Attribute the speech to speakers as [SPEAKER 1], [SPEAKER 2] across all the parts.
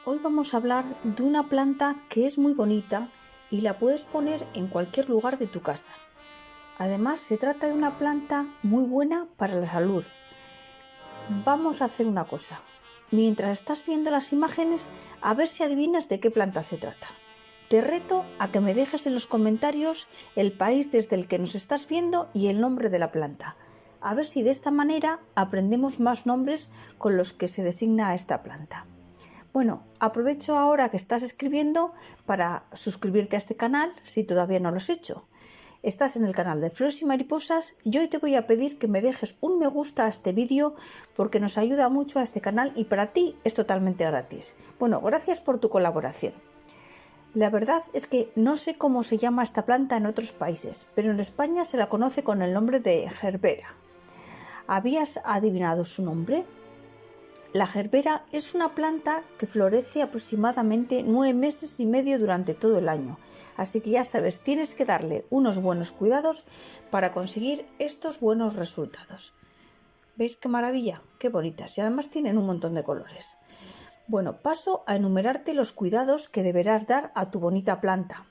[SPEAKER 1] Hoy vamos a hablar de una planta que es muy bonita y la puedes poner en cualquier lugar de tu casa. Además, se trata de una planta muy buena para la salud. Vamos a hacer una cosa. Mientras estás viendo las imágenes, a ver si adivinas de qué planta se trata. Te reto a que me dejes en los comentarios el país desde el que nos estás viendo y el nombre de la planta. A ver si de esta manera aprendemos más nombres con los que se designa a esta planta. Bueno, aprovecho ahora que estás escribiendo para suscribirte a este canal si todavía no lo has hecho. Estás en el canal de Flores y Mariposas y hoy te voy a pedir que me dejes un me gusta a este vídeo porque nos ayuda mucho a este canal y para ti es totalmente gratis. Bueno, gracias por tu colaboración. La verdad es que no sé cómo se llama esta planta en otros países, pero en España se la conoce con el nombre de gerbera. ¿Habías adivinado su nombre? La gerbera es una planta que florece aproximadamente 9 meses y medio durante todo el año, así que ya sabes, tienes que darle unos buenos cuidados para conseguir estos buenos resultados. ¿Veis qué maravilla? Qué bonitas y además tienen un montón de colores. Bueno, paso a enumerarte los cuidados que deberás dar a tu bonita planta.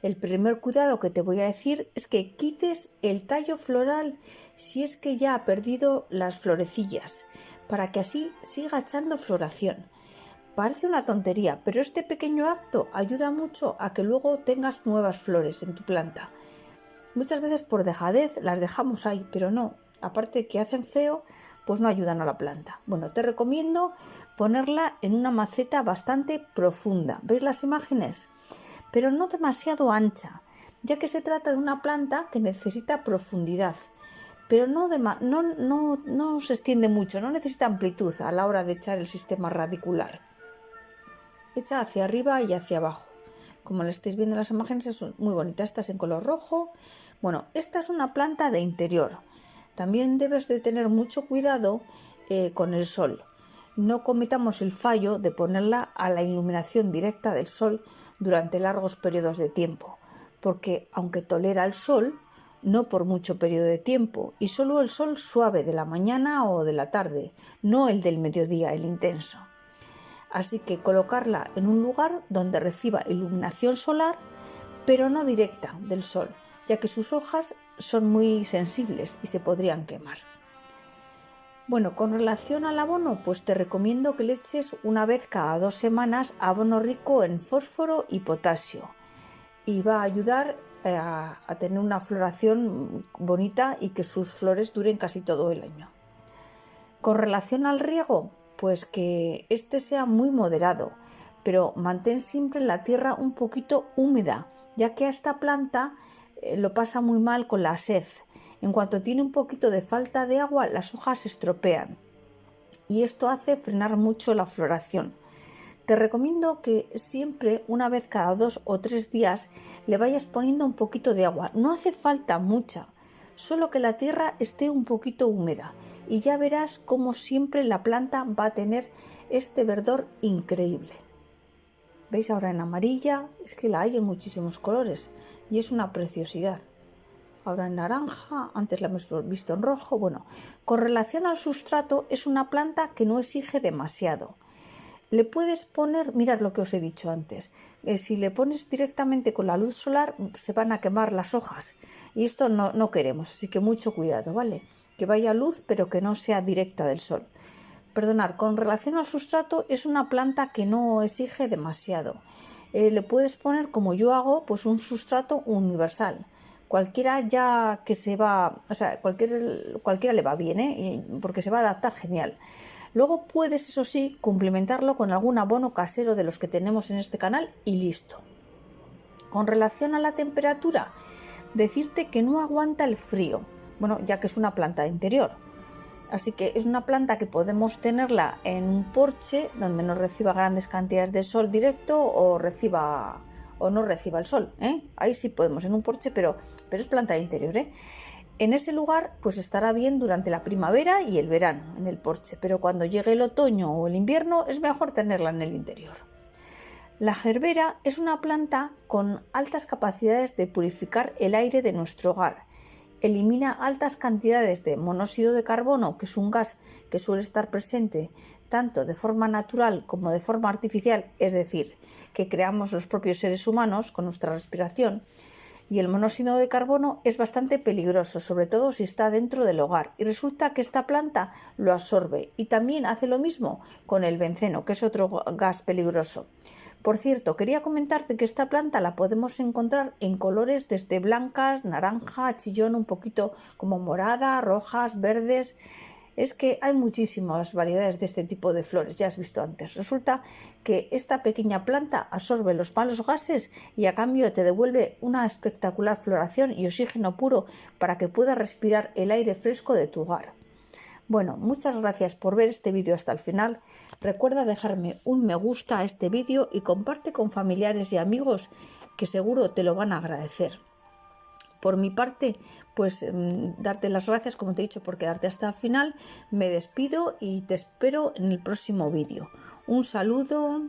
[SPEAKER 1] El primer cuidado que te voy a decir es que quites el tallo floral si es que ya ha perdido las florecillas, para que así siga echando floración. Parece una tontería, pero este pequeño acto ayuda mucho a que luego tengas nuevas flores en tu planta. Muchas veces por dejadez las dejamos ahí, pero no, aparte que hacen feo, pues no ayudan a la planta. Bueno, te recomiendo ponerla en una maceta bastante profunda. ¿Veis las imágenes? Pero no demasiado ancha, ya que se trata de una planta que necesita profundidad, pero no se extiende mucho, no necesita amplitud a la hora de echar el sistema radicular. Echa hacia arriba y hacia abajo. Como le estáis viendo en las imágenes, es muy bonita. Esta es en color rojo. Bueno, esta es una planta de interior. También debes de tener mucho cuidado con el sol. No cometamos el fallo de ponerla a la iluminación directa del sol durante largos periodos de tiempo, porque aunque tolera el sol, no por mucho periodo de tiempo, y solo el sol suave de la mañana o de la tarde, no el del mediodía, el intenso. Así que colocarla en un lugar donde reciba iluminación solar, pero no directa del sol, ya que sus hojas son muy sensibles y se podrían quemar. Bueno, con relación al abono, pues te recomiendo que le eches una vez cada 2 semanas abono rico en fósforo y potasio y va a ayudar a tener una floración bonita y que sus flores duren casi todo el año. Con relación al riego, pues que este sea muy moderado, pero mantén siempre la tierra un poquito húmeda, ya que a esta planta lo pasa muy mal con la sed. En cuanto tiene un poquito de falta de agua, las hojas se estropean y esto hace frenar mucho la floración. Te recomiendo que siempre, una vez cada 2 o 3 días, le vayas poniendo un poquito de agua. No hace falta mucha, solo que la tierra esté un poquito húmeda y ya verás cómo siempre la planta va a tener este verdor increíble. ¿Veis ahora en amarilla? Es que la hay en muchísimos colores y es una preciosidad. Ahora en naranja, antes la hemos visto en rojo. Bueno, con relación al sustrato, es una planta que no exige demasiado. Le puedes poner, mirad lo que os he dicho antes, si le pones directamente con la luz solar se van a quemar las hojas y esto no queremos, así que mucho cuidado, ¿vale? Que vaya luz pero que no sea directa del sol. Perdonad, con relación al sustrato es una planta que no exige demasiado. Le puedes poner, como yo hago, pues un sustrato universal. Cualquiera ya que se va, o sea, cualquiera le va bien, porque se va a adaptar genial. Luego puedes, eso sí, complementarlo con algún abono casero de los que tenemos en este canal y listo. Con relación a la temperatura, decirte que no aguanta el frío, bueno, ya que es una planta de interior. Así que es una planta que podemos tenerla en un porche donde no reciba grandes cantidades de sol directo o no reciba el sol, ¿eh? Ahí sí podemos en un porche, pero es planta de interior, ¿eh? En ese lugar pues estará bien durante la primavera y el verano en el porche, pero cuando llegue el otoño o el invierno es mejor tenerla en el interior. La gerbera es una planta con altas capacidades de purificar el aire de nuestro hogar. Elimina altas cantidades de monóxido de carbono, que es un gas que suele estar presente tanto de forma natural como de forma artificial, es decir, que creamos los propios seres humanos con nuestra respiración. Y el monóxido de carbono es bastante peligroso, sobre todo si está dentro del hogar. Y resulta que esta planta lo absorbe y también hace lo mismo con el benceno, que es otro gas peligroso. Por cierto, quería comentarte que esta planta la podemos encontrar en colores desde blancas, naranja, chillón, un poquito como morada, rojas, verdes. Es que hay muchísimas variedades de este tipo de flores, ya has visto antes. Resulta que esta pequeña planta absorbe los malos gases y a cambio te devuelve una espectacular floración y oxígeno puro para que puedas respirar el aire fresco de tu hogar. Bueno, muchas gracias por ver este vídeo hasta el final. Recuerda dejarme un me gusta a este vídeo y comparte con familiares y amigos que seguro te lo van a agradecer. Por mi parte, pues darte las gracias, como te he dicho, por quedarte hasta el final. Me despido y te espero en el próximo vídeo. Un saludo.